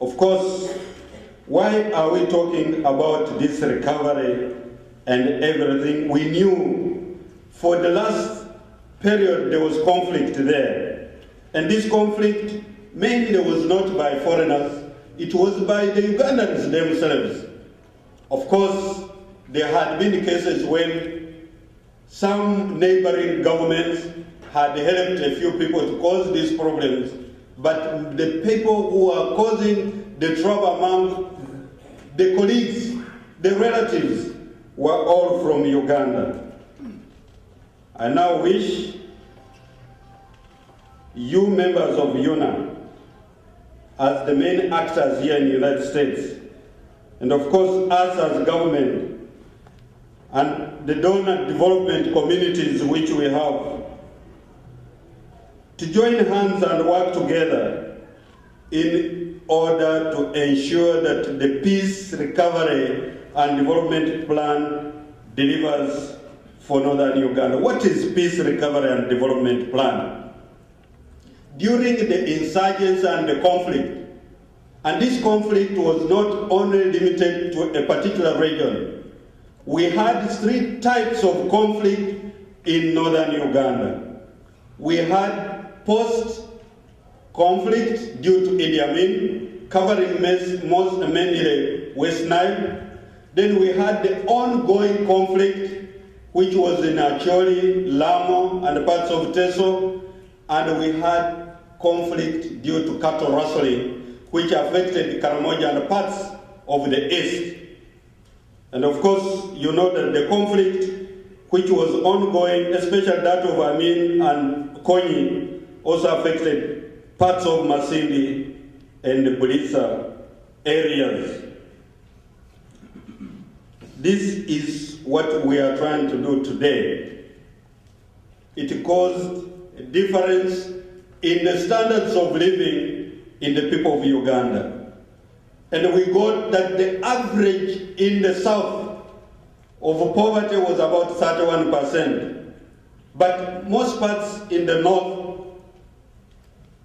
Of course, why are we talking about this recovery and everything? We knew for the last period there was conflict there. And this conflict mainly was not by foreigners, it was by the Ugandans themselves. Of course, there had been cases when some neighboring governments had helped a few people to cause these problems, but the people who are causing the trouble among the colleagues, the relatives, were all from Uganda. I now wish you members of UNAA, as the main actors here in the United States, and of course us as government and the donor development communities which we have, to join hands and work together in order to ensure that the peace, recovery and development plan delivers for Northern Uganda. What is peace, recovery and development plan? During the insurgents and the conflict, and this conflict was not only limited to a particular region, we had 3 types of conflict in Northern Uganda. We had post-conflict due to Idi Amin, covering mainly West Nile. Then we had the ongoing conflict, which was in Acholi, Lamu, and parts of Teso, and we had conflict due to cattle rustling, which affected Karamoja and parts of the east. And of course, you know that the conflict which was ongoing, especially that of Amin and Konyi, also affected parts of Masindi and the Bulisa areas. This is what we are trying to do today. It caused a difference in the standards of living in the people of Uganda. And we got that the average in the south of poverty was about 31%. But most parts in the north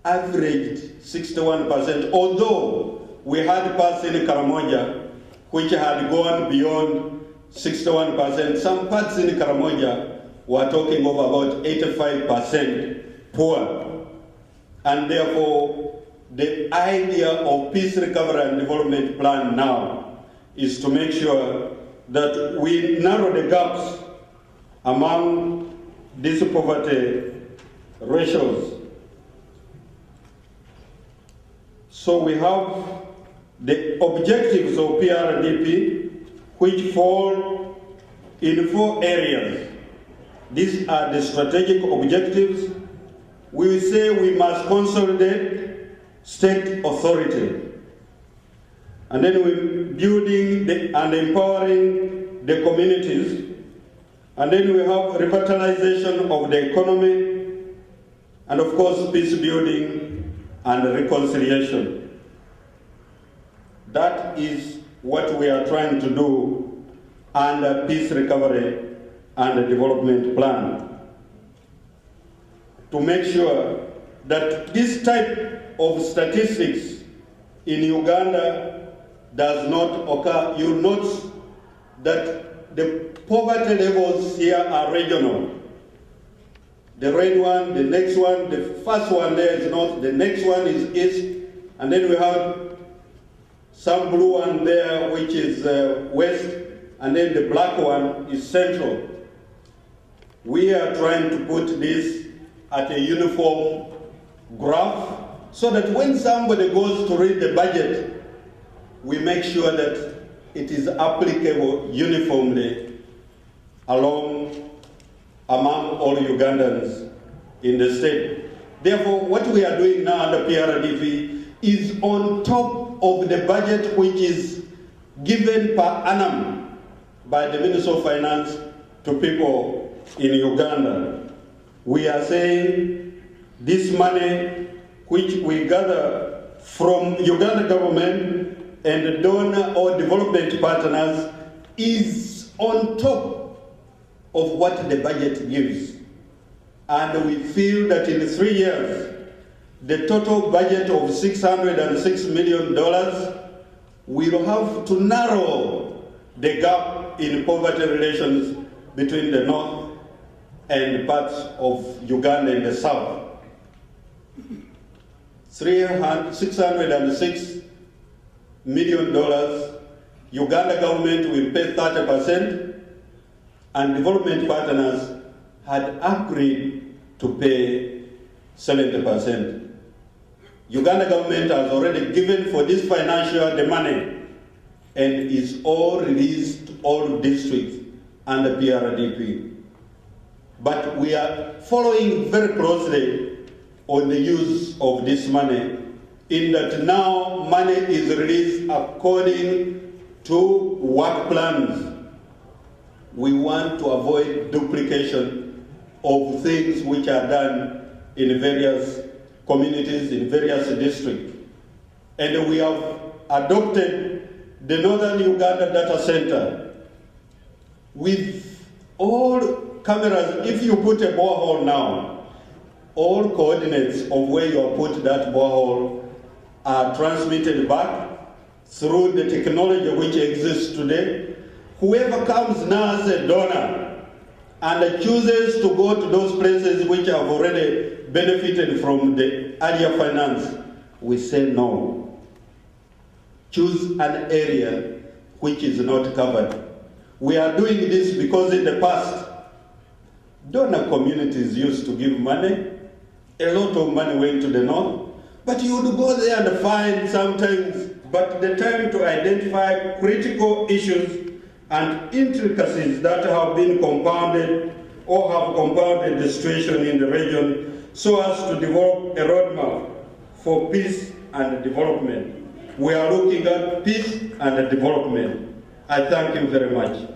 averaged 61%, although we had parts in Karamoja which had gone beyond 61%. Some parts in Karamoja were talking of about 85% poor. And therefore, the idea of peace, recovery and development plan now is to make sure that we narrow the gaps among these poverty ratios. So we have the objectives of PRDP, which fall in 4 areas. These are the strategic objectives. We say we must consolidate state authority. And then we're building and empowering the communities. And then we have revitalization of the economy. And of course, peace building and reconciliation. That is what we are trying to do under peace, recovery and development plan. To make sure that this type of statistics in Uganda does not occur. You'll note that the poverty levels here are regional. The red one, the next one, the first one there is north, the next one is east, and then we have some blue one there which is west, and then the black one is central. We are trying to put this at a uniform graph so that when somebody goes to read the budget, we make sure that it is applicable uniformly among all Ugandans in the state. Therefore, what we are doing now under PRDP is on top of the budget which is given per annum by the Minister of Finance to people in Uganda. We are saying this money which we gather from Uganda government and the donor or development partners is on top of what the budget gives. And we feel that in 3 years, the total budget of $606 million will have to narrow the gap in poverty relations between the north and parts of Uganda in the south. $606 million, Uganda government will pay 30%, and development partners had agreed to pay 70%. Uganda government has already given for this financial the money and is all released to all districts under PRDP. But we are following very closely on the use of this money, in that now money is released according to work plans. We want to avoid duplication of things which are done in various communities, in various districts. And we have adopted the Northern Uganda Data Center with all cameras. If you put a borehole now, all coordinates of where you have put that borehole are transmitted back through the technology which exists today. Whoever comes now as a donor and chooses to go to those places which have already benefited from the earlier finance, we say no. Choose an area which is not covered. We are doing this because in the past, donor communities used to give money. A lot of money went to the north, but you would go there and find sometimes, but the time to identify critical issues and intricacies that have been compounded or have compounded the situation in the region so as to develop a roadmap for peace and development. We are looking at peace and development. I thank you very much.